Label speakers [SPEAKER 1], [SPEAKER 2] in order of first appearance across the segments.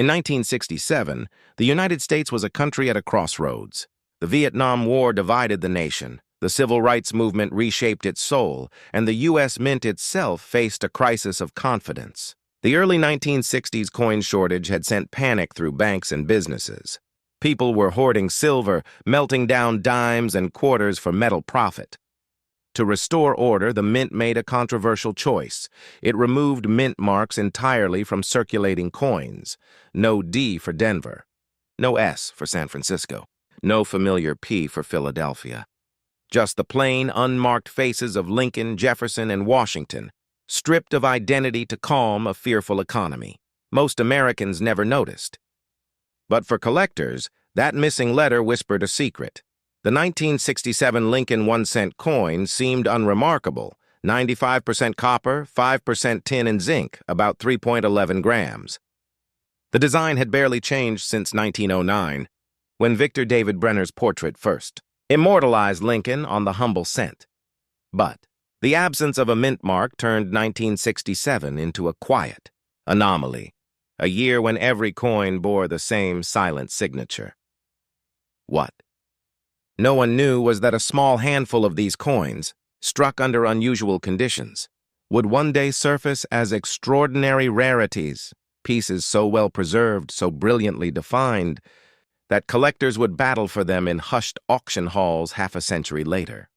[SPEAKER 1] In 1967, the United States was a country at a crossroads. The Vietnam War divided the nation, the Civil Rights Movement reshaped its soul, and the U.S. Mint itself faced a crisis of confidence. The early 1960s coin shortage had sent panic through banks and businesses. People were hoarding silver, melting down dimes and quarters for metal profit. To restore order, the Mint made a controversial choice. It removed mint marks entirely from circulating coins. No D for Denver. No S for San Francisco. No familiar P for Philadelphia. Just the plain, unmarked faces of Lincoln, Jefferson, and Washington, stripped of identity to calm a fearful economy. Most Americans never noticed. But for collectors, that missing letter whispered a secret. The 1967 Lincoln 1-cent coin seemed unremarkable, 95% copper, 5% tin and zinc, about 3.11 grams. The design had barely changed since 1909, when Victor David Brenner's portrait first immortalized Lincoln on the humble cent. But the absence of a mint mark turned 1967 into a quiet anomaly, a year when every coin bore the same silent signature. What no one knew was that a small handful of these coins, struck under unusual conditions, would one day surface as extraordinary rarities, pieces so well preserved, so brilliantly defined, that collectors would battle for them in hushed auction halls half a century later.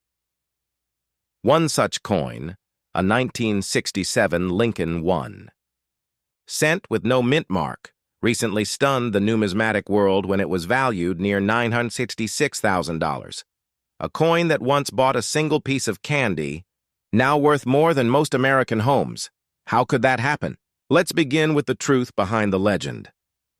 [SPEAKER 1] One such coin, a 1967 Lincoln 1. Cent with no mint mark, recently stunned the numismatic world when it was valued near $966,000. A coin that once bought a single piece of candy, now worth more than most American homes. How could that happen? Let's begin with the truth behind the legend.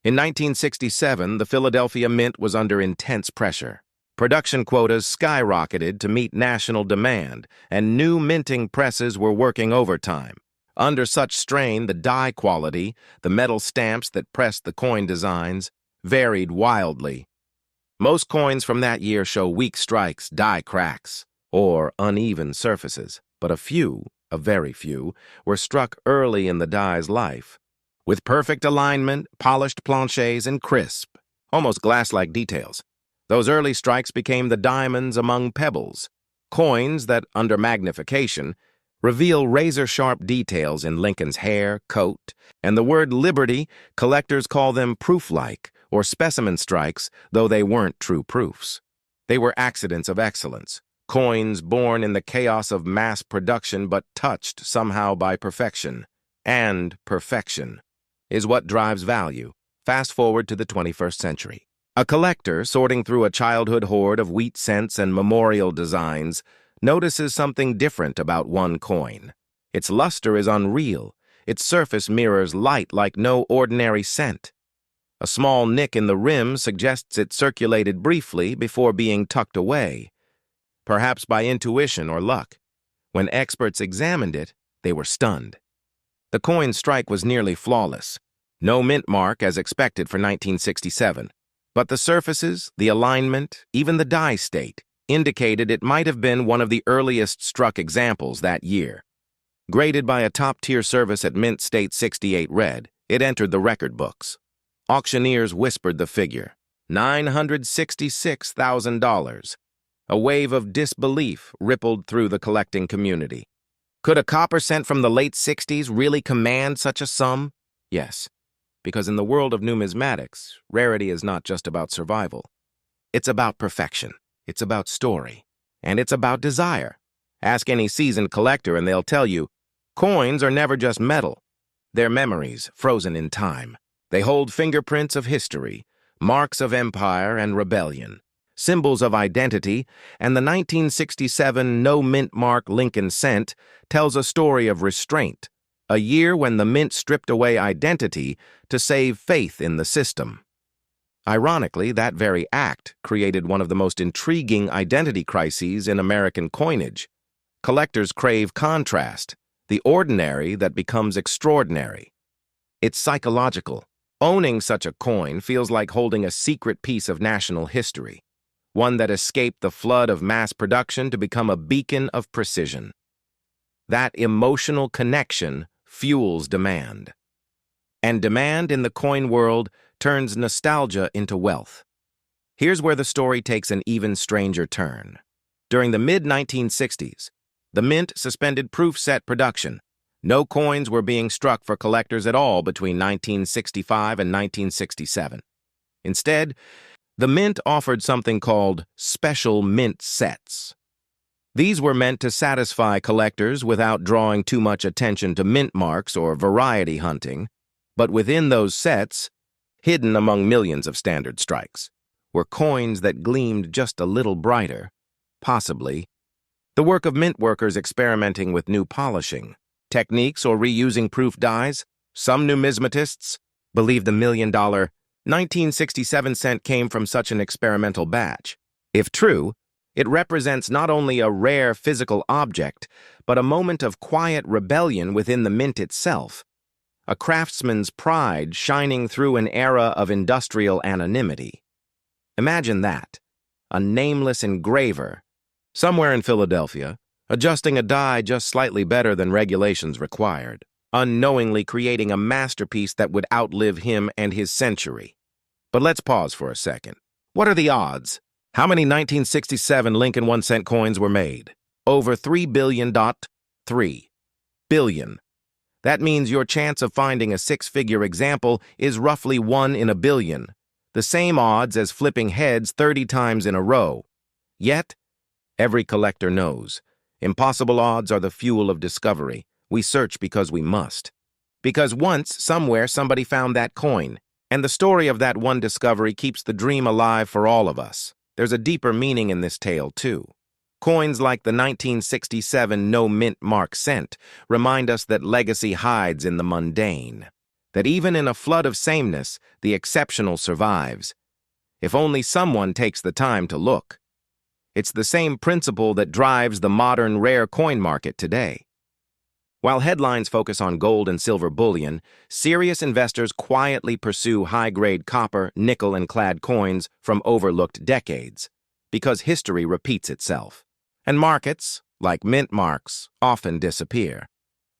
[SPEAKER 1] In 1967, the Philadelphia Mint was under intense pressure. Production quotas skyrocketed to meet national demand, and new minting presses were working overtime. Under such strain, the die quality, the metal stamps that pressed the coin designs, varied wildly. Most coins from that year show weak strikes, die cracks, or uneven surfaces, but a very few, were struck early in the die's life, with perfect alignment, polished planchets, and crisp, almost glass-like details. Those early strikes became the diamonds among pebbles, coins that, under magnification, reveal razor-sharp details in Lincoln's hair, coat, and the word liberty, collectors call them prooflike, or specimen strikes, though they weren't true proofs. They were accidents of excellence, coins born in the chaos of mass production but touched somehow by perfection. And perfection is what drives value. Fast forward to the 21st century. A collector, sorting through a childhood hoard of wheat cents and memorial designs, notices something different about one coin. Its luster is unreal. Its surface mirrors light like no ordinary cent. A small nick in the rim suggests it circulated briefly before being tucked away, perhaps by intuition or luck. When experts examined it, they were stunned. The coin's strike was nearly flawless. No mint mark as expected for 1967. But the surfaces, the alignment, even the die state, indicated it might have been one of the earliest struck examples that year. Graded by a top-tier service at Mint State 68 Red, it entered the record books. Auctioneers whispered the figure, $966,000. A wave of disbelief rippled through the collecting community. Could a copper cent from the late 60s really command such a sum? Yes, because in the world of numismatics, rarity is not just about survival. It's about perfection. It's about story. And it's about desire. Ask any seasoned collector and they'll tell you, coins are never just metal. They're memories frozen in time. They hold fingerprints of history, marks of empire and rebellion, symbols of identity, and the 1967 no-mint mark Lincoln cent tells a story of restraint, a year when the mint stripped away identity to save faith in the system. Ironically, that very act created one of the most intriguing identity crises in American coinage. Collectors crave contrast, the ordinary that becomes extraordinary. It's psychological. Owning such a coin feels like holding a secret piece of national history, one that escaped the flood of mass production to become a beacon of precision. That emotional connection fuels demand. and demand in the coin world turns nostalgia into wealth. Here's where the story takes an even stranger turn. During the mid-1960s, the mint suspended proof set production. No coins were being struck for collectors at all between 1965 and 1967. Instead, the mint offered something called special mint sets. These were meant to satisfy collectors without drawing too much attention to mint marks or variety hunting, but within those sets, hidden among millions of standard strikes, were coins that gleamed just a little brighter, possibly the work of mint workers experimenting with new polishing techniques or reusing proof dies. Some numismatists believe the $1,000,000 1967 cent came from such an experimental batch. If true, it represents not only a rare physical object, but a moment of quiet rebellion within the mint itself, a craftsman's pride shining through an era of industrial anonymity. Imagine that, a nameless engraver, somewhere in Philadelphia, adjusting a die just slightly better than regulations required, unknowingly creating a masterpiece that would outlive him and his century. But let's pause for a second. What are the odds? How many 1967 Lincoln 1-cent coins were made? Over 3 billion. 3 billion. That means your chance of finding a six-figure example is roughly 1 in a billion, the same odds as flipping heads 30 times in a row. Yet, every collector knows, impossible odds are the fuel of discovery. We search because we must. Because once, somewhere, somebody found that coin, and the story of that one discovery keeps the dream alive for all of us. There's a deeper meaning in this tale, too. Coins like the 1967 no mint mark cent remind us that legacy hides in the mundane, that even in a flood of sameness, the exceptional survives, if only someone takes the time to look. It's the same principle that drives the modern rare coin market today. While headlines focus on gold and silver bullion, serious investors quietly pursue high-grade copper, nickel, and clad coins from overlooked decades, because history repeats itself. And markets, like mint marks, often disappear,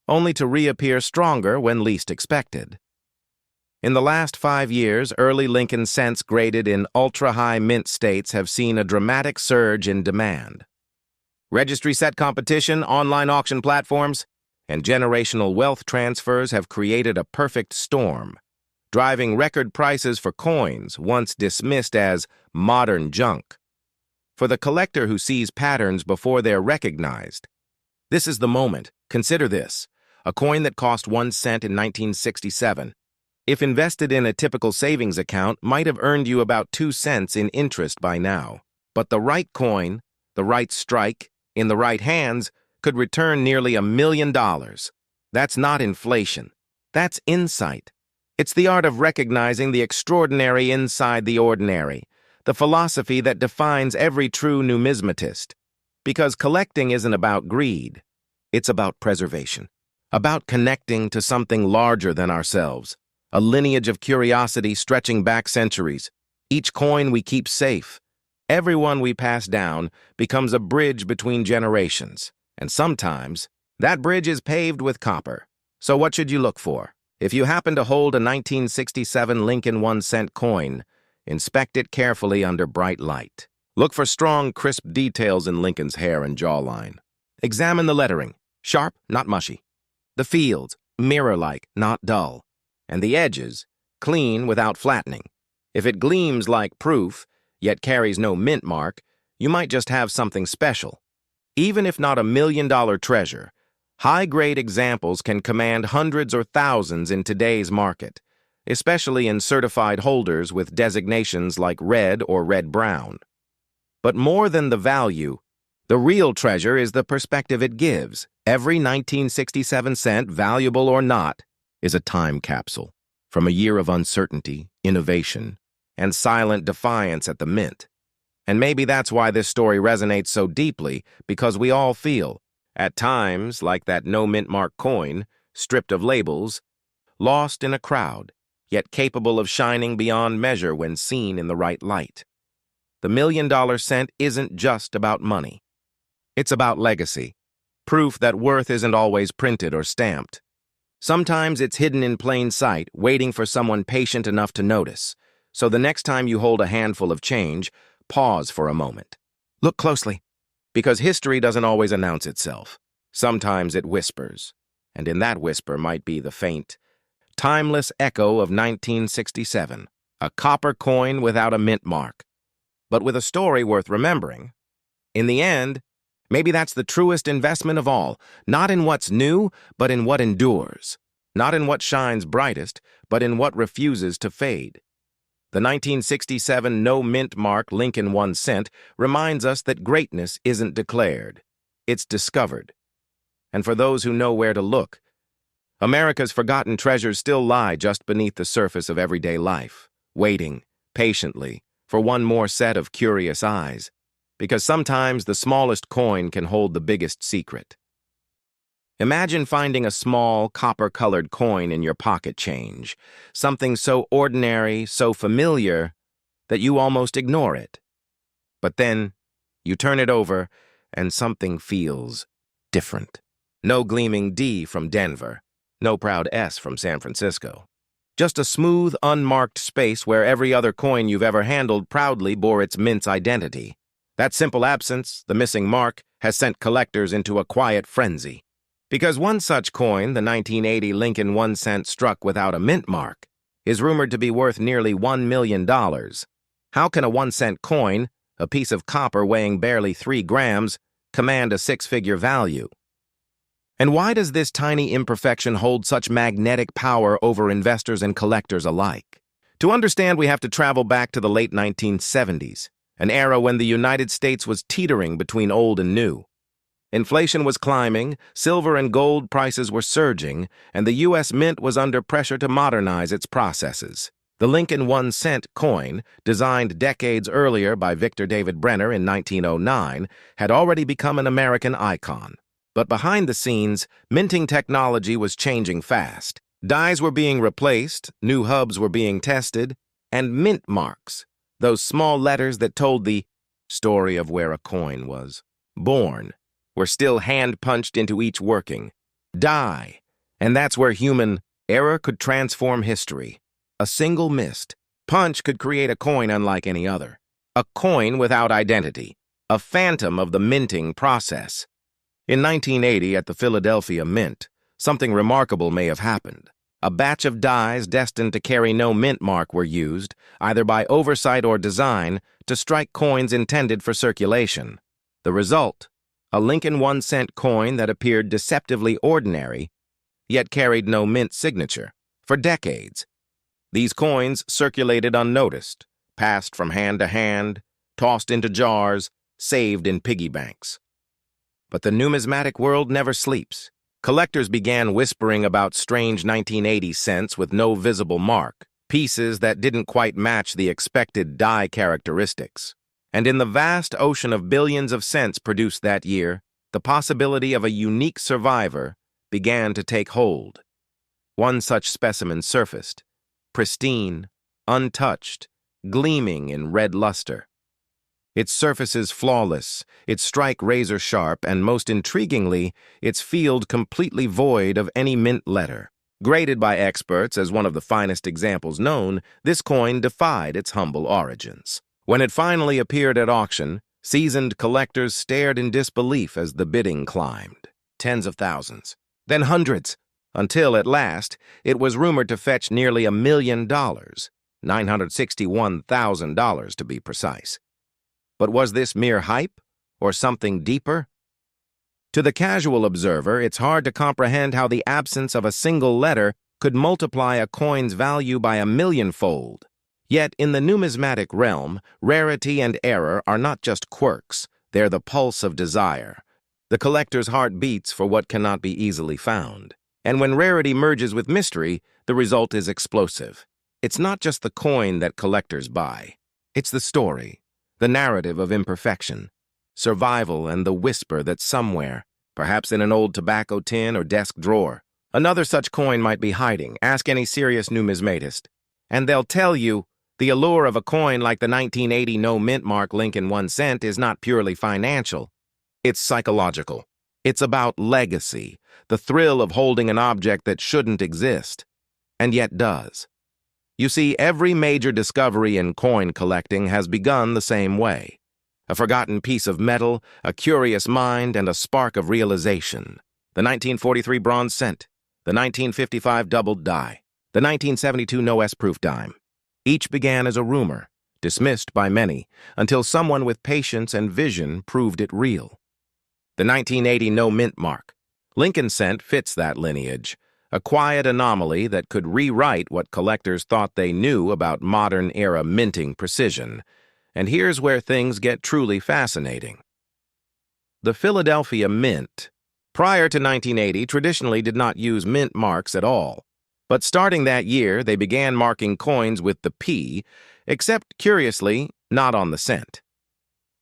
[SPEAKER 1] only to reappear stronger when least expected. In the last 5 years, early Lincoln cents graded in ultra-high mint states have seen a dramatic surge in demand. Registry set competition, online auction platforms, and generational wealth transfers have created a perfect storm, driving record prices for coins once dismissed as modern junk. For the collector who sees patterns before they're recognized, this is the moment. Consider this: a coin that cost 1 cent in 1967, if invested in a typical savings account, might have earned you about 2 cents in interest by now. But the right coin, the right strike, in the right hands, could return nearly $1 million. That's not inflation. That's insight. It's the art of recognizing the extraordinary inside the ordinary, the philosophy that defines every true numismatist. Because collecting isn't about greed. It's about preservation, about connecting to something larger than ourselves, a lineage of curiosity stretching back centuries. Each coin we keep safe, every one we pass down, becomes a bridge between generations. And sometimes, that bridge is paved with copper. So what should you look for? If you happen to hold a 1967 Lincoln 1-cent coin, inspect it carefully under bright light. Look for strong, crisp details in Lincoln's hair and jawline. Examine the lettering, sharp, not mushy. The fields, mirror-like, not dull. And the edges, clean without flattening. If it gleams like proof, yet carries no mint mark, you might just have something special. Even if not $1 million treasure, high-grade examples can command hundreds or thousands in today's market, especially in certified holders with designations like red or red-brown. But more than the value, the real treasure is the perspective it gives. Every 1967 cent, valuable or not, is a time capsule from a year of uncertainty, innovation, and silent defiance at the mint. And maybe that's why this story resonates so deeply, because we all feel, at times, like that no mint mark coin, stripped of labels, lost in a crowd, yet capable of shining beyond measure when seen in the right light. The $1 million cent isn't just about money. It's about legacy, proof that worth isn't always printed or stamped. Sometimes it's hidden in plain sight, waiting for someone patient enough to notice. So the next time you hold a handful of change, pause for a moment. Look closely, because history doesn't always announce itself. Sometimes it whispers, and in that whisper might be the faint, timeless echo of 1967, a copper coin without a mint mark, but with a story worth remembering. In the end, maybe that's the truest investment of all, not in what's new, but in what endures, not in what shines brightest, but in what refuses to fade. The 1967 no mint mark Lincoln 1 cent reminds us that greatness isn't declared, it's discovered. And for those who know where to look, America's forgotten treasures still lie just beneath the surface of everyday life, waiting, patiently, for one more set of curious eyes. Because sometimes the smallest coin can hold the biggest secret. Imagine finding a small, copper-colored coin in your pocket change, something so ordinary, so familiar, that you almost ignore it. But then, you turn it over, and something feels different. No gleaming D from Denver, no proud S from San Francisco. Just a smooth, unmarked space where every other coin you've ever handled proudly bore its mint's identity. That simple absence, the missing mark, has sent collectors into a quiet frenzy. Because one such coin, the 1980 Lincoln 1 cent struck without a mint mark, is rumored to be worth nearly $1 million. How can a 1 cent coin, a piece of copper weighing barely 3 grams, command a six-figure value? And why does this tiny imperfection hold such magnetic power over investors and collectors alike? To understand, we have to travel back to the late 1970s. An era when the United States was teetering between old and new. Inflation was climbing, silver and gold prices were surging, and the U.S. Mint was under pressure to modernize its processes. The Lincoln 1 cent coin, designed decades earlier by Victor David Brenner in 1909, had already become an American icon. But behind the scenes, minting technology was changing fast. Dies were being replaced, new hubs were being tested, and mint marks, those small letters that told the story of where a coin was born, were still hand-punched into each working die. And that's where human error could transform history. A single missed punch could create a coin unlike any other. A coin without identity, a phantom of the minting process. In 1980, at the Philadelphia Mint, something remarkable may have happened. A batch of dies destined to carry no mint mark were used, either by oversight or design, to strike coins intended for circulation. The result, a Lincoln 1 cent coin that appeared deceptively ordinary, yet carried no mint signature. For decades, these coins circulated unnoticed, passed from hand to hand, tossed into jars, saved in piggy banks. But the numismatic world never sleeps. Collectors began whispering about strange 1980 cents with no visible mark, pieces that didn't quite match the expected die characteristics. And in the vast ocean of billions of cents produced that year, the possibility of a unique survivor began to take hold. One such specimen surfaced, pristine, untouched, gleaming in red luster. Its surfaces flawless, its strike razor-sharp, and most intriguingly, its field completely void of any mint letter. Graded by experts as one of the finest examples known, this coin defied its humble origins. When it finally appeared at auction, seasoned collectors stared in disbelief as the bidding climbed. Tens of thousands, then hundreds, until at last it was rumored to fetch nearly $1 million, $961,000 to be precise. But was this mere hype, or something deeper? To the casual observer, it's hard to comprehend how the absence of a single letter could multiply a coin's value by 1,000,000-fold. Yet, in the numismatic realm, rarity and error are not just quirks, they're the pulse of desire. The collector's heart beats for what cannot be easily found. And when rarity merges with mystery, the result is explosive. It's not just the coin that collectors buy. It's the story, the narrative of imperfection, survival, and the whisper that somewhere, perhaps in an old tobacco tin or desk drawer, another such coin might be hiding. Ask any serious numismatist, and they'll tell you the allure of a coin like the 1980 no mint mark Lincoln 1 cent is not purely financial. It's psychological. It's about legacy, the thrill of holding an object that shouldn't exist, and yet does. You see, every major discovery in coin collecting has begun the same way. A forgotten piece of metal, a curious mind, and a spark of realization. The 1943 bronze cent, the 1955 doubled die, the 1972 no-S-proof dime. Each began as a rumor, dismissed by many, until someone with patience and vision proved it real. The 1980 no-mint mark. Lincoln cent fits that lineage, a quiet anomaly that could rewrite what collectors thought they knew about modern-era minting precision. And here's where things get truly fascinating. The Philadelphia Mint, prior to 1980, traditionally did not use mint marks at all. But starting that year, they began marking coins with the P, except, curiously, not on the cent.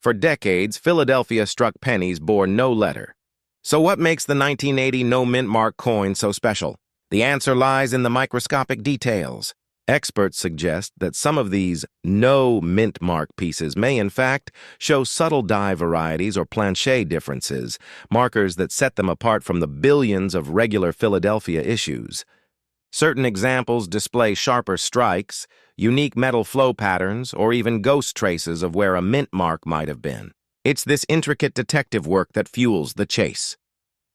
[SPEAKER 1] For decades, Philadelphia struck pennies bore no letter. So what makes the 1980 no-mint mark coin so special? The answer lies in the microscopic details. Experts suggest that some of these no-mint mark pieces may in fact show subtle die varieties or planchet differences, markers that set them apart from the billions of regular Philadelphia issues. Certain examples display sharper strikes, unique metal flow patterns, or even ghost traces of where a mint mark might have been. It's this intricate detective work that fuels the chase.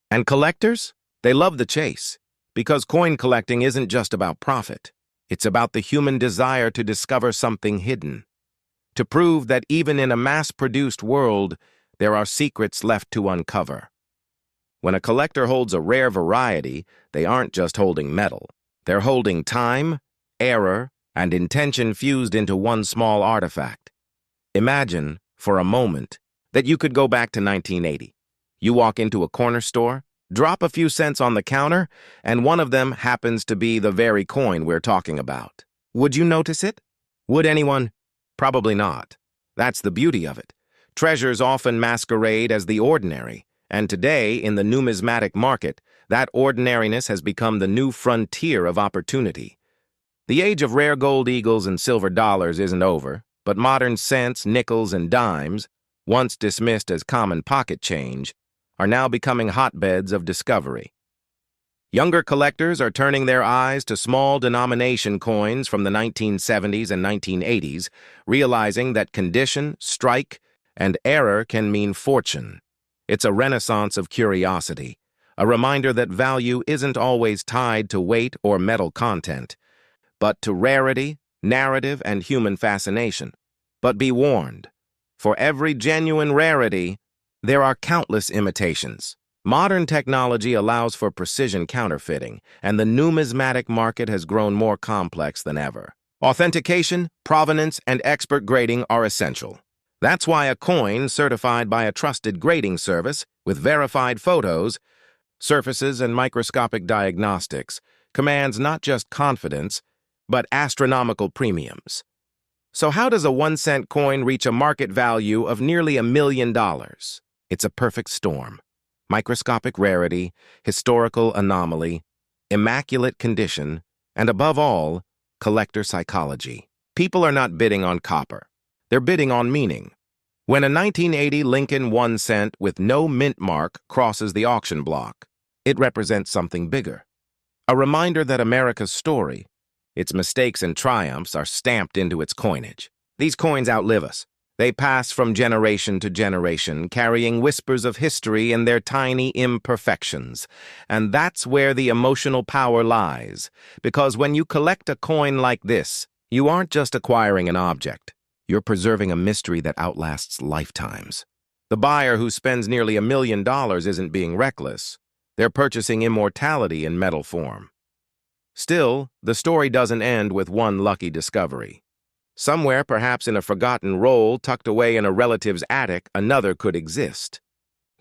[SPEAKER 1] And collectors? They love the chase, because coin collecting isn't just about profit. It's about the human desire to discover something hidden, to prove that even in a mass-produced world, there are secrets left to uncover. When a collector holds a rare variety, they aren't just holding metal. They're holding time, error, and intention fused into one small artifact. Imagine, for a moment, that you could go back to 1980. You walk into a corner store, drop a few cents on the counter, and one of them happens to be the very coin we're talking about. Would you notice it? Would anyone? Probably not. That's the beauty of it. Treasures often masquerade as the ordinary, and today, in the numismatic market, that ordinariness has become the new frontier of opportunity. The age of rare gold eagles and silver dollars isn't over, but modern cents, nickels, and dimes, once dismissed as common pocket change, are now becoming hotbeds of discovery. Younger collectors are turning their eyes to small denomination coins from the 1970s and 1980s, realizing that condition, strike, and error can mean fortune. It's a renaissance of curiosity, a reminder that value isn't always tied to weight or metal content, but to rarity, narrative, and human fascination. But be warned, for every genuine rarity, there are countless imitations. Modern technology allows for precision counterfeiting, and the numismatic market has grown more complex than ever. Authentication, provenance, and expert grading are essential. That's why a coin certified by a trusted grading service with verified photos, surfaces, and microscopic diagnostics commands not just confidence, but astronomical premiums. So how does a 1-cent coin reach a market value of nearly $1 million? It's a perfect storm. Microscopic rarity, historical anomaly, immaculate condition, and above all, collector psychology. People are not bidding on copper. They're bidding on meaning. When a 1980 Lincoln 1 cent with no mint mark crosses the auction block, it represents something bigger. A reminder that America's story, its mistakes and triumphs, are stamped into its coinage. These coins outlive us. They pass from generation to generation, carrying whispers of history in their tiny imperfections. And that's where the emotional power lies. Because when you collect a coin like this, you aren't just acquiring an object. You're preserving a mystery that outlasts lifetimes. The buyer who spends nearly $1 million isn't being reckless. They're purchasing immortality in metal form. Still, the story doesn't end with one lucky discovery. Somewhere, perhaps in a forgotten roll tucked away in a relative's attic, another could exist.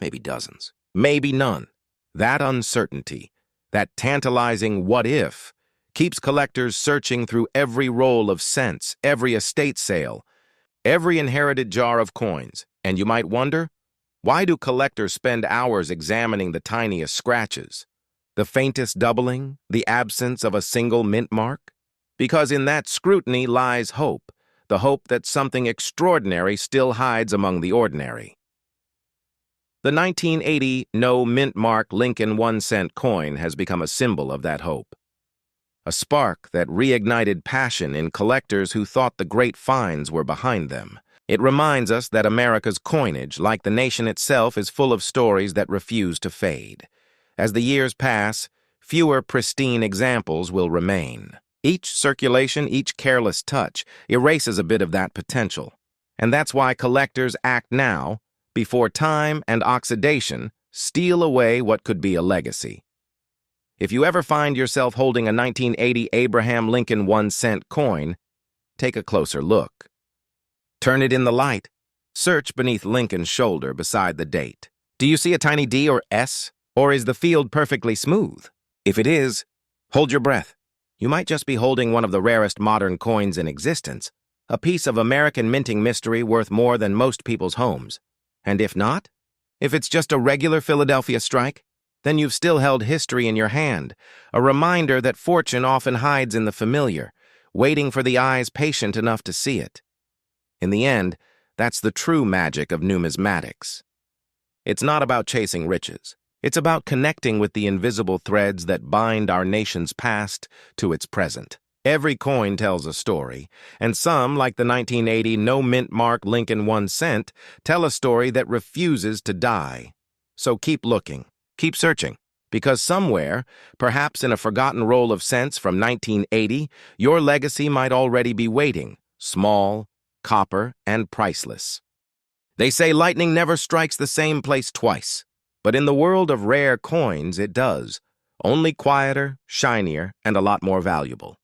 [SPEAKER 1] Maybe dozens. Maybe none. That uncertainty, that tantalizing what if, keeps collectors searching through every roll of cents, every estate sale, every inherited jar of coins. And you might wonder, why do collectors spend hours examining the tiniest scratches? The faintest doubling, the absence of a single mint mark? Because in that scrutiny lies hope, the hope that something extraordinary still hides among the ordinary. The 1980 no mintmark Lincoln 1-cent coin has become a symbol of that hope. A spark that reignited passion in collectors who thought the great finds were behind them. It reminds us that America's coinage, like the nation itself, is full of stories that refuse to fade. As the years pass, fewer pristine examples will remain. Each circulation, each careless touch, erases a bit of that potential. And that's why collectors act now, before time and oxidation steal away what could be a legacy. If you ever find yourself holding a 1980 Abraham Lincoln 1-cent coin, take a closer look. Turn it in the light. Search beneath Lincoln's shoulder beside the date. Do you see a tiny D or S? Or is the field perfectly smooth? If it is, hold your breath. You might just be holding one of the rarest modern coins in existence, a piece of American minting mystery worth more than most people's homes. And if not, if it's just a regular Philadelphia strike, then you've still held history in your hand, a reminder that fortune often hides in the familiar, waiting for the eyes patient enough to see it. In the end, that's the true magic of numismatics. It's not about chasing riches. It's about connecting with the invisible threads that bind our nation's past to its present. Every coin tells a story, and some, like the 1980 no mintmark Lincoln 1-cent, tell a story that refuses to die. So keep looking, keep searching, because somewhere, perhaps in a forgotten roll of cents from 1980, your legacy might already be waiting, small, copper, and priceless. They say lightning never strikes the same place twice, but in the world of rare coins, it does, only quieter, shinier, and a lot more valuable.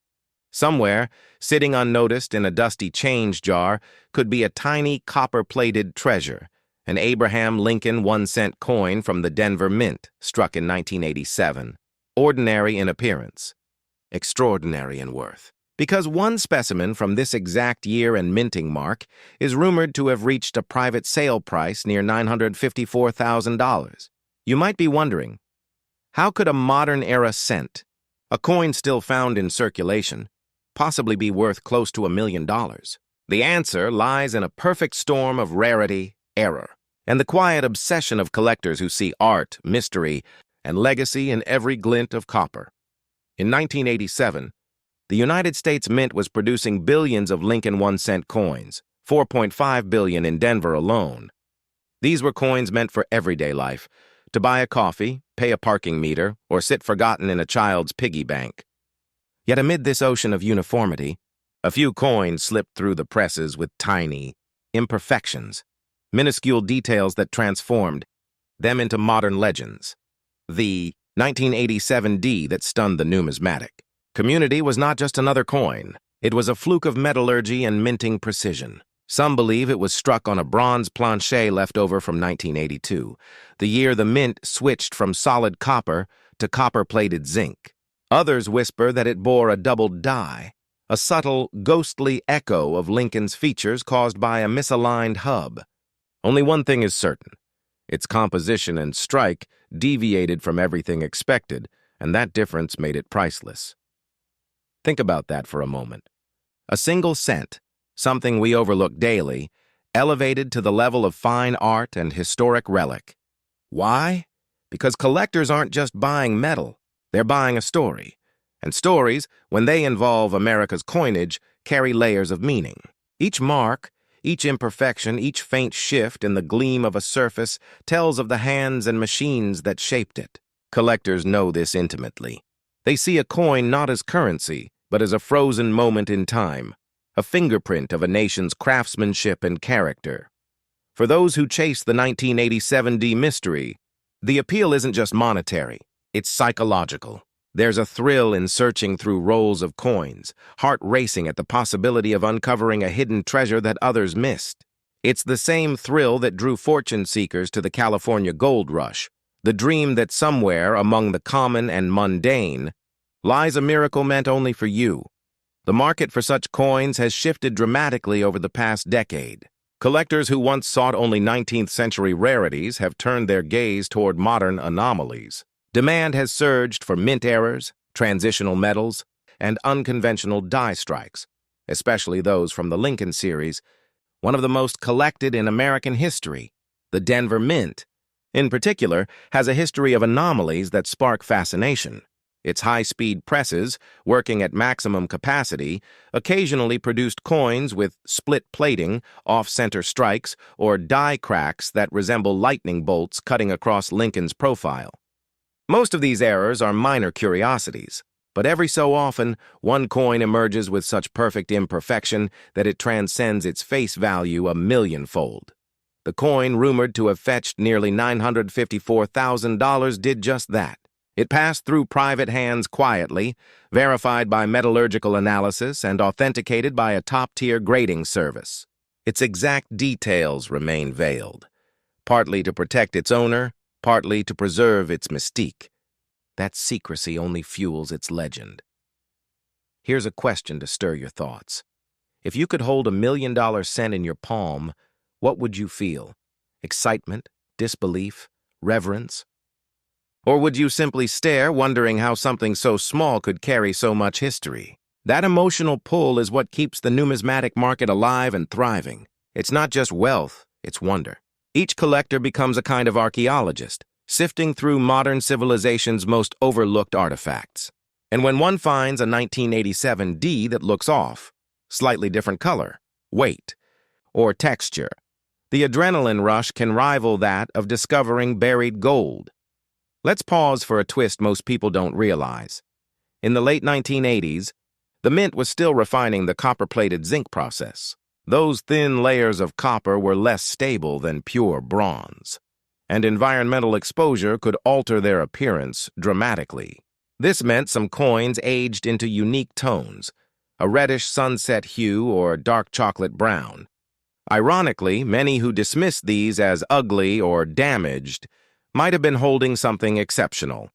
[SPEAKER 1] Somewhere, sitting unnoticed in a dusty change jar, could be a tiny copper-plated treasure, an Abraham Lincoln 1-cent coin from the Denver Mint, struck in 1987. Ordinary in appearance, extraordinary in worth. Because one specimen from this exact year and minting mark is rumored to have reached a private sale price near $954,000. You might be wondering, how could a modern-era cent, a coin still found in circulation, possibly be worth close to $1 million? The answer lies in a perfect storm of rarity, error, and the quiet obsession of collectors who see art, mystery, and legacy in every glint of copper. In 1987, the United States Mint was producing billions of Lincoln 1-cent coins, 4.5 billion in Denver alone. These were coins meant for everyday life, to buy a coffee, pay a parking meter, or sit forgotten in a child's piggy bank. Yet amid this ocean of uniformity, a few coins slipped through the presses with tiny imperfections, minuscule details that transformed them into modern legends. The 1987 D that stunned the numismatic community was not just another coin. It was a fluke of metallurgy and minting precision. Some believe it was struck on a bronze planchet left over from 1982, the year the mint switched from solid copper to copper-plated zinc. Others whisper that it bore a doubled die, a subtle, ghostly echo of Lincoln's features caused by a misaligned hub. Only one thing is certain. Its composition and strike deviated from everything expected, and that difference made it priceless. Think about that for a moment. A single cent, something we overlook daily, elevated to the level of fine art and historic relic. Why? Because collectors aren't just buying metal, they're buying a story. And stories, when they involve America's coinage, carry layers of meaning. Each mark, each imperfection, each faint shift in the gleam of a surface tells of the hands and machines that shaped it. Collectors know this intimately. They see a coin not as currency, but as a frozen moment in time, a fingerprint of a nation's craftsmanship and character. For those who chase the 1987 D mystery, the appeal isn't just monetary, it's psychological. There's a thrill in searching through rolls of coins, heart racing at the possibility of uncovering a hidden treasure that others missed. It's the same thrill that drew fortune seekers to the California gold rush, the dream that somewhere among the common and mundane lies a miracle meant only for you. The market for such coins has shifted dramatically over the past decade. Collectors who once sought only 19th century rarities have turned their gaze toward modern anomalies. Demand has surged for mint errors, transitional metals, and unconventional die strikes, especially those from the Lincoln series, one of the most collected in American history. The Denver Mint, in particular, has a history of anomalies that spark fascination. Its high-speed presses, working at maximum capacity, occasionally produced coins with split plating, off-center strikes, or die cracks that resemble lightning bolts cutting across Lincoln's profile. Most of these errors are minor curiosities, but every so often, one coin emerges with such perfect imperfection that it transcends its face value a millionfold. The coin, rumored to have fetched nearly $954,000, did just that. It passed through private hands quietly, verified by metallurgical analysis and authenticated by a top-tier grading service. Its exact details remain veiled, partly to protect its owner, partly to preserve its mystique. That secrecy only fuels its legend. Here's a question to stir your thoughts. If you could hold $1 million cent in your palm, what would you feel? Excitement? Disbelief? Reverence? Or would you simply stare, wondering how something so small could carry so much history? That emotional pull is what keeps the numismatic market alive and thriving. It's not just wealth, it's wonder. Each collector becomes a kind of archaeologist, sifting through modern civilization's most overlooked artifacts. And when one finds a 1987 D that looks off, slightly different color, weight, or texture, the adrenaline rush can rival that of discovering buried gold. Let's pause for a twist most people don't realize. In the late 1980s, the Mint was still refining the copper-plated zinc process. Those thin layers of copper were less stable than pure bronze, and environmental exposure could alter their appearance dramatically. This meant some coins aged into unique tones, a reddish sunset hue or dark chocolate brown. Ironically, many who dismissed these as ugly or damaged might have been holding something exceptional.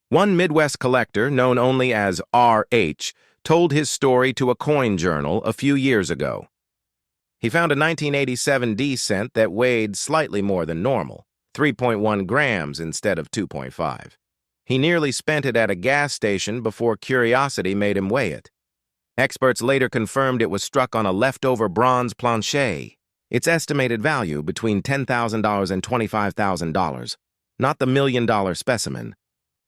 [SPEAKER 1] One Midwest collector, known only as R.H., told his story to a coin journal a few years ago. He found a 1987 D cent that weighed slightly more than normal, 3.1 grams instead of 2.5. He nearly spent it at a gas station before curiosity made him weigh it. Experts later confirmed it was struck on a leftover bronze planchet. Its estimated value between $10,000 and $25,000, not the $1 million specimen,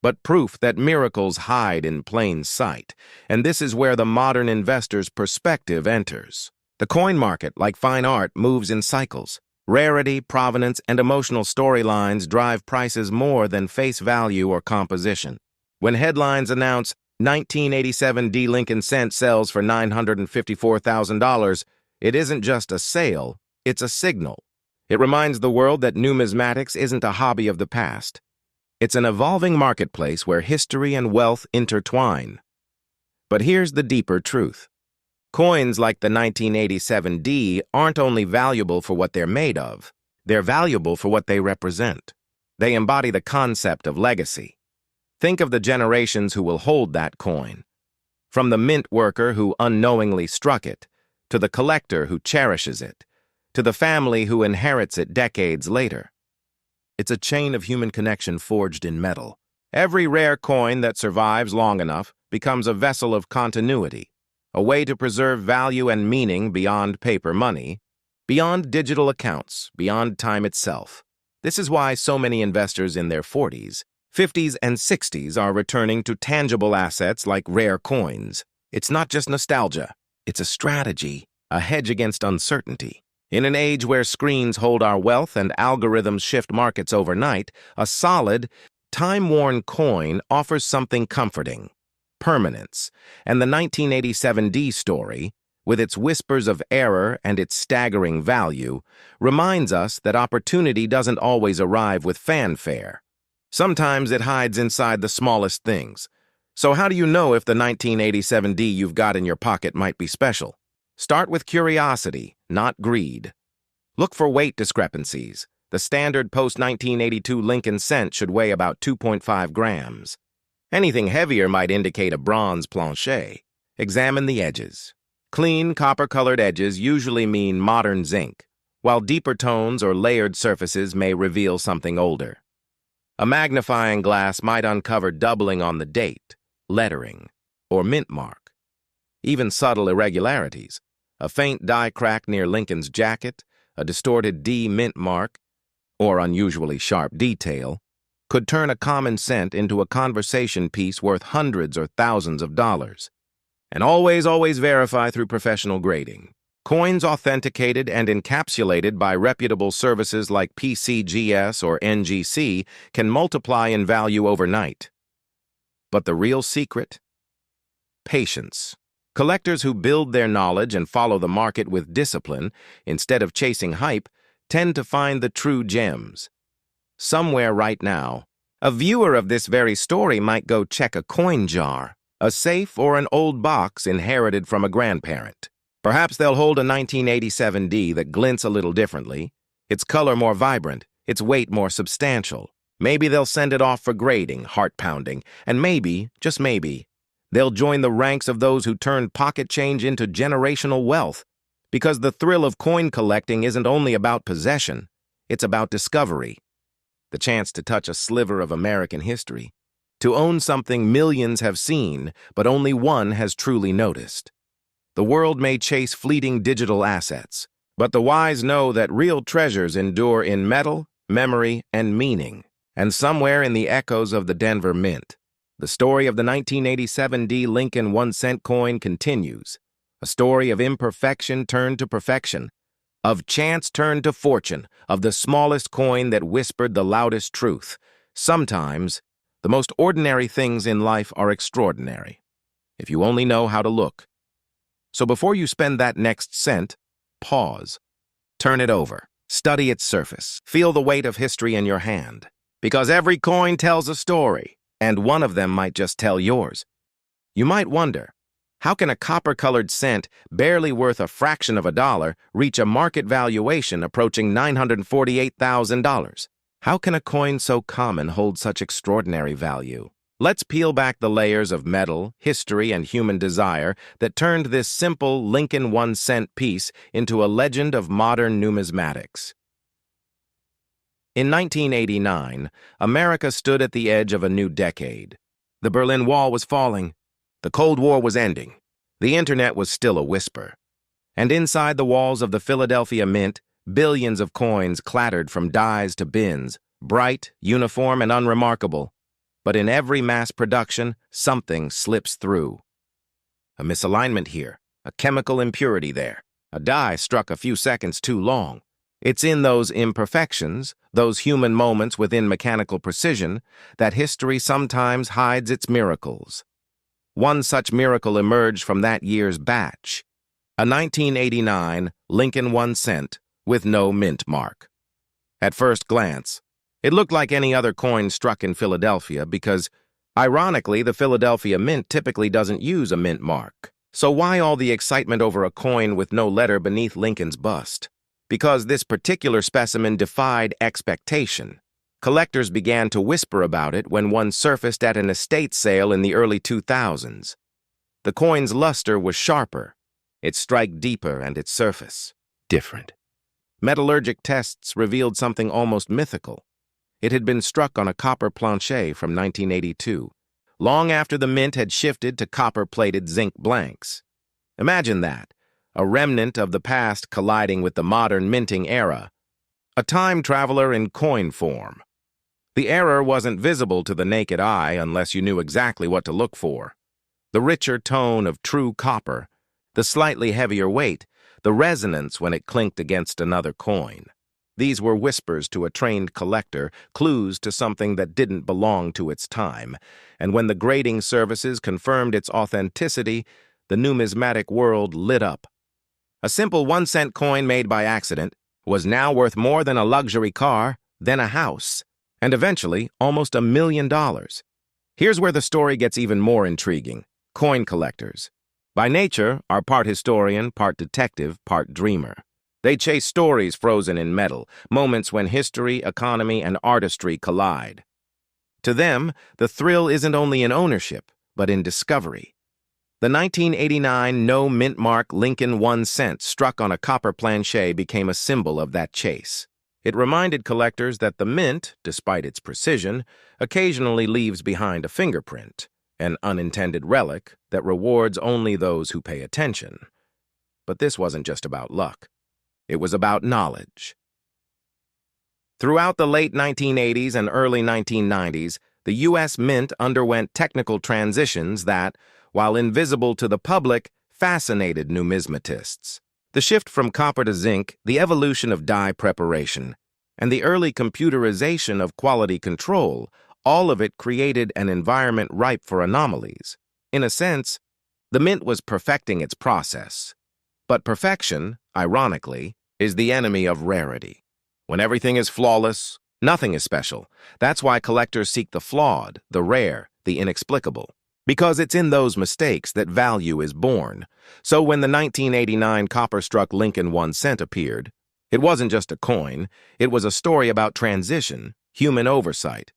[SPEAKER 1] but proof that miracles hide in plain sight, and this is where the modern investor's perspective enters. The coin market, like fine art, moves in cycles. Rarity, provenance, and emotional storylines drive prices more than face value or composition. When headlines announce 1987 D Lincoln cent sells for $954,000, it isn't just a sale, it's a signal. It reminds the world that numismatics isn't a hobby of the past. It's an evolving marketplace where history and wealth intertwine. But here's the deeper truth. Coins like the 1987 D aren't only valuable for what they're made of, they're valuable for what they represent. They embody the concept of legacy. Think of the generations who will hold that coin. From the mint worker who unknowingly struck it, to the collector who cherishes it, to the family who inherits it decades later. It's a chain of human connection forged in metal. Every rare coin that survives long enough becomes a vessel of continuity, a way to preserve value and meaning beyond paper money, beyond digital accounts, beyond time itself. This is why so many investors in their 40s, 50s, and 60s are returning to tangible assets like rare coins. It's not just nostalgia, it's a strategy, a hedge against uncertainty. In an age where screens hold our wealth and algorithms shift markets overnight, a solid, time-worn coin offers something comforting: permanence. And the 1987 D story, with its whispers of error and its staggering value, reminds us that opportunity doesn't always arrive with fanfare. Sometimes it hides inside the smallest things. So how do you know if the 1987 D you've got in your pocket might be special? Start with curiosity, not greed. Look for weight discrepancies. The standard post-1982 Lincoln cent should weigh about 2.5 grams. Anything heavier might indicate a bronze planchet. Examine the edges. Clean, copper-colored edges usually mean modern zinc, while deeper tones or layered surfaces may reveal something older. A magnifying glass might uncover doubling on the date, lettering, or mint mark. Even subtle irregularities, a faint die crack near Lincoln's jacket, a distorted D mint mark, or unusually sharp detail, could turn a common cent into a conversation piece worth hundreds or thousands of dollars. And always verify through professional grading. Coins authenticated and encapsulated by reputable services like PCGS or NGC can multiply in value overnight. But the real secret? Patience. Collectors who build their knowledge and follow the market with discipline, instead of chasing hype, tend to find the true gems. Somewhere right now, a viewer of this very story might go check a coin jar, a safe, or an old box inherited from a grandparent. Perhaps they'll hold a 1987D that glints a little differently, its color more vibrant, its weight more substantial. Maybe they'll send it off for grading, heart-pounding, and maybe, just maybe, they'll join the ranks of those who turned pocket change into generational wealth. Because the thrill of coin collecting isn't only about possession, it's about discovery. The chance to touch a sliver of American history, to own something millions have seen, but only one has truly noticed. The world may chase fleeting digital assets, but the wise know that real treasures endure in metal, memory, and meaning. And somewhere in the echoes of the Denver Mint, the story of the 1987D Lincoln 1-cent coin continues. A story of imperfection turned to perfection, of chance turned to fortune, of the smallest coin that whispered the loudest truth. Sometimes, the most ordinary things in life are extraordinary, if you only know how to look. So before you spend that next cent, pause. Turn it over. Study its surface. Feel the weight of history in your hand. Because every coin tells a story, and one of them might just tell yours. You might wonder, how can a copper-colored cent, barely worth a fraction of a dollar, reach a market valuation approaching $948,000? How can a coin so common hold such extraordinary value? Let's peel back the layers of metal, history, and human desire that turned this simple Lincoln 1-cent piece into a legend of modern numismatics. In 1989, America stood at the edge of a new decade. The Berlin Wall was falling. The Cold War was ending. The internet was still a whisper. And inside the walls of the Philadelphia Mint, billions of coins clattered from dies to bins, bright, uniform, and unremarkable. But in every mass production, something slips through. A misalignment here, a chemical impurity there. A die struck a few seconds too long. It's in those imperfections, those human moments within mechanical precision, that history sometimes hides its miracles. One such miracle emerged from that year's batch, a 1989 Lincoln 1-cent with no mint mark. At first glance, it looked like any other coin struck in Philadelphia because, ironically, the Philadelphia Mint typically doesn't use a mint mark. So why all the excitement over a coin with no letter beneath Lincoln's bust? Because this particular specimen defied expectation. Collectors began to whisper about it when one surfaced at an estate sale in the early 2000s. The coin's luster was sharper, its strike deeper, and its surface different. Metallurgic tests revealed something almost mythical. It had been struck on a copper plancher from 1982, long after the mint had shifted to copper-plated zinc blanks. Imagine that, a remnant of the past colliding with the modern minting era, a time traveler in coin form. The error wasn't visible to the naked eye unless you knew exactly what to look for. The richer tone of true copper, the slightly heavier weight, the resonance when it clinked against another coin. These were whispers to a trained collector, clues to something that didn't belong to its time, and when the grading services confirmed its authenticity, the numismatic world lit up. A simple 1-cent coin made by accident was now worth more than a luxury car, then a house, and eventually almost $1 million. Here's where the story gets even more intriguing. Coin collectors, by nature, are part historian, part detective, part dreamer. They chase stories frozen in metal, moments when history, economy, and artistry collide. To them, the thrill isn't only in ownership, but in discovery. The 1989 no mint mark Lincoln 1-cent struck on a copper plancher became a symbol of that chase. It reminded collectors that the mint, despite its precision, occasionally leaves behind a fingerprint, an unintended relic that rewards only those who pay attention. But this wasn't just about luck. It was about knowledge. Throughout the late 1980s and early 1990s, the U.S. Mint underwent technical transitions that, while invisible to the public, fascinated numismatists. The shift from copper to zinc, the evolution of dye preparation, and the early computerization of quality control, all of it created an environment ripe for anomalies. In a sense, the Mint was perfecting its process. But perfection, ironically, is the enemy of rarity. When everything is flawless, nothing is special. That's why collectors seek the flawed, the rare, the inexplicable. Because it's in those mistakes that value is born. So when the 1989 copper-struck Lincoln 1 cent appeared, it wasn't just a coin, it was a story about transition, human oversight,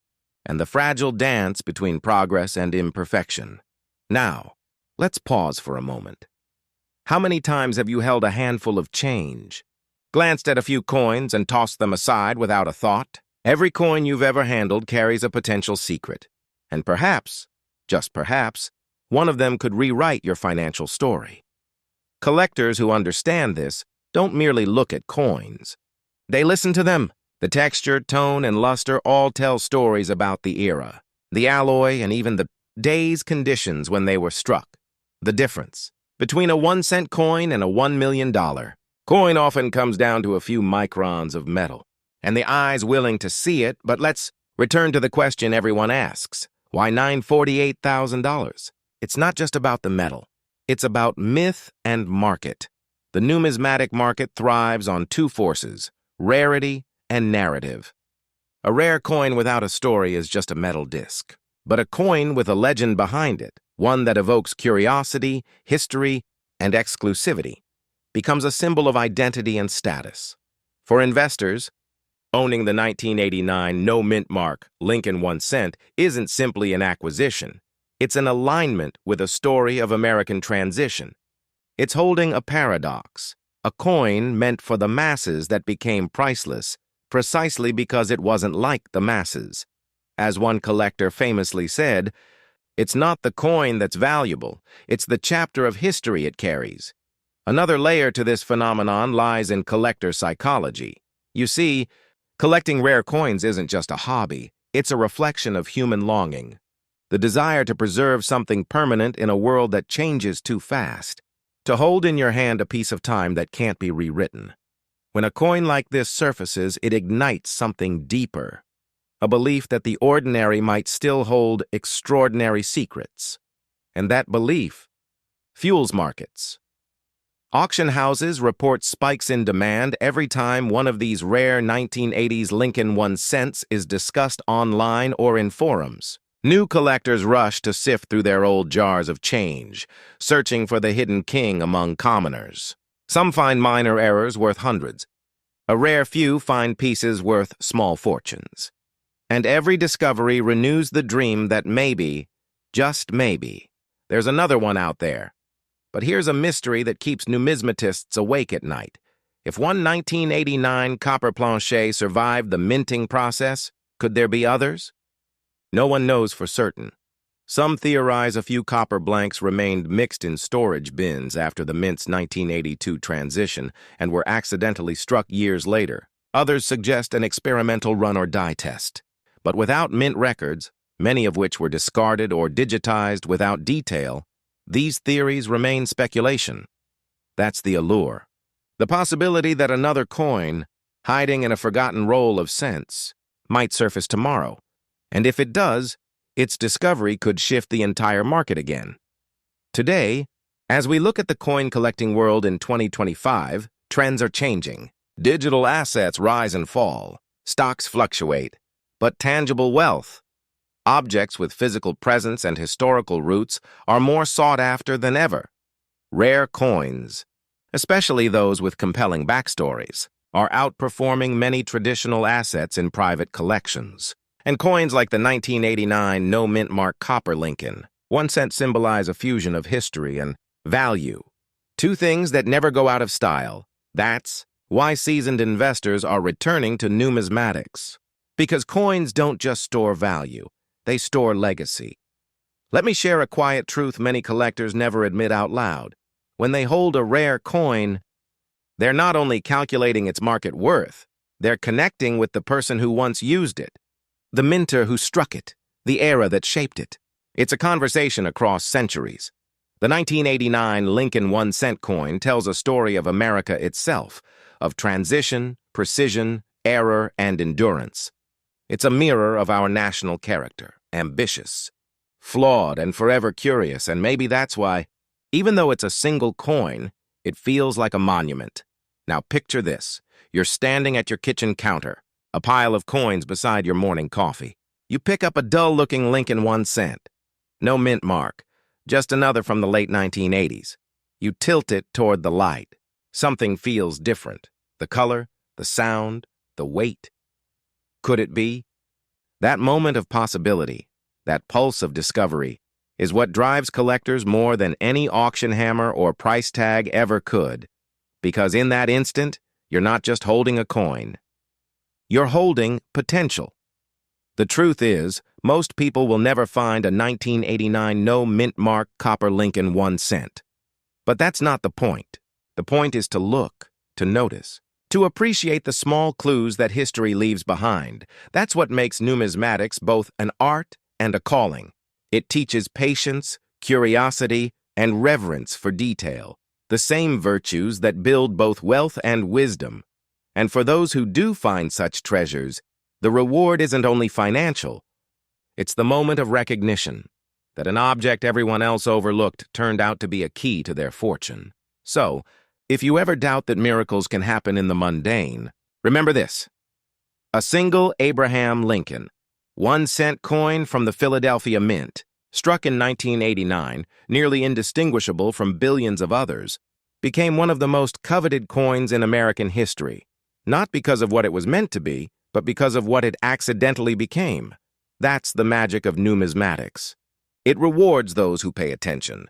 [SPEAKER 1] and the fragile dance between progress and imperfection. Now, let's pause for a moment. How many times have you held a handful of change, glanced at a few coins and tossed them aside without a thought? Every coin you've ever handled carries a potential secret, and perhaps, just perhaps, one of them could rewrite your financial story. Collectors who understand this don't merely look at coins. They listen to them. The texture, tone, and luster all tell stories about the era, the alloy, and even the day's conditions when they were struck. The difference between a 1-cent coin and a $1 million coin often comes down to a few microns of metal, and the eye's willing to see it, but let's return to the question everyone asks. Why $948,000? It's not just about the metal. It's about myth and market. The numismatic market thrives on two forces, rarity and narrative. A rare coin without a story is just a metal disc. But a coin with a legend behind it, one that evokes curiosity, history, and exclusivity, becomes a symbol of identity and status. For investors, owning the 1989 no-mint-mark Lincoln 1 cent isn't simply an acquisition. It's an alignment with a story of American transition. It's holding a paradox, a coin meant for the masses that became priceless precisely because it wasn't like the masses. As one collector famously said, "It's not the coin that's valuable, it's the chapter of history it carries." Another layer to this phenomenon lies in collector psychology. You see, collecting rare coins isn't just a hobby, it's a reflection of human longing. The desire to preserve something permanent in a world that changes too fast. To hold in your hand a piece of time that can't be rewritten. When a coin like this surfaces, it ignites something deeper. A belief that the ordinary might still hold extraordinary secrets. And that belief fuels markets. Auction houses report spikes in demand every time one of these rare 1980s Lincoln 1 cents is discussed online or in forums. New collectors rush to sift through their old jars of change, searching for the hidden king among commoners. Some find minor errors worth hundreds. A rare few find pieces worth small fortunes. And every discovery renews the dream that maybe, just maybe, there's another one out there. But here's a mystery that keeps numismatists awake at night. If one 1989 copper plancher survived the minting process, could there be others? No one knows for certain. Some theorize a few copper blanks remained mixed in storage bins after the Mint's 1982 transition and were accidentally struck years later. Others suggest an experimental run-or-die test. But without Mint records, many of which were discarded or digitized without detail, these theories remain speculation. That's the allure. The possibility that another coin, hiding in a forgotten roll of cents, might surface tomorrow. And if it does, its discovery could shift the entire market again. Today, as we look at the coin-collecting world in 2025, trends are changing. Digital assets rise and fall. Stocks fluctuate. But tangible wealth, objects with physical presence and historical roots, are more sought after than ever. Rare coins, especially those with compelling backstories, are outperforming many traditional assets in private collections. And coins like the 1989 no-mint-mark copper Lincoln 1 cent symbolize a fusion of history and value. Two things that never go out of style. That's why seasoned investors are returning to numismatics. Because coins don't just store value, they store legacy. Let me share a quiet truth many collectors never admit out loud. When they hold a rare coin, they're not only calculating its market worth, They're connecting with the person who once used it, the minter who struck it, the era that shaped it. It's a conversation across centuries. The 1989 Lincoln 1-cent coin tells a story of America itself, of transition, precision, error, and endurance. It's a mirror of our national character, ambitious, flawed, and forever curious, and maybe that's why, even though it's a single coin, it feels like a monument. Now picture this. You're standing at your kitchen counter, a pile of coins beside your morning coffee. You pick up a dull-looking Lincoln 1-cent. No mint mark, just another from the late 1980s. You tilt it toward the light. Something feels different. The color, the sound, the weight. Could it be? That moment of possibility, that pulse of discovery, is what drives collectors more than any auction hammer or price tag ever could. Because in that instant, you're not just holding a coin. You're holding potential. The truth is, most people will never find a 1989 no mint mark copper Lincoln 1-cent. But that's not the point. The point is to look, to notice, to appreciate the small clues that history leaves behind. That's what makes numismatics both an art and a calling. It teaches patience, curiosity, and reverence for detail, the same virtues that build both wealth and wisdom. And for those who do find such treasures, the reward isn't only financial. It's the moment of recognition that an object everyone else overlooked turned out to be a key to their fortune. So, if you ever doubt that miracles can happen in the mundane, remember this. A single Abraham Lincoln, 1-cent coin from the Philadelphia Mint, struck in 1989, nearly indistinguishable from billions of others, became one of the most coveted coins in American history, not because of what it was meant to be, but because of what it accidentally became. That's the magic of numismatics. It rewards those who pay attention.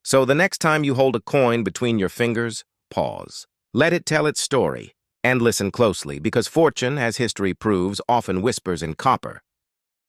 [SPEAKER 1] So the next time you hold a coin between your fingers, pause. Let it tell its story, and listen closely, because fortune, as history proves, often whispers in copper.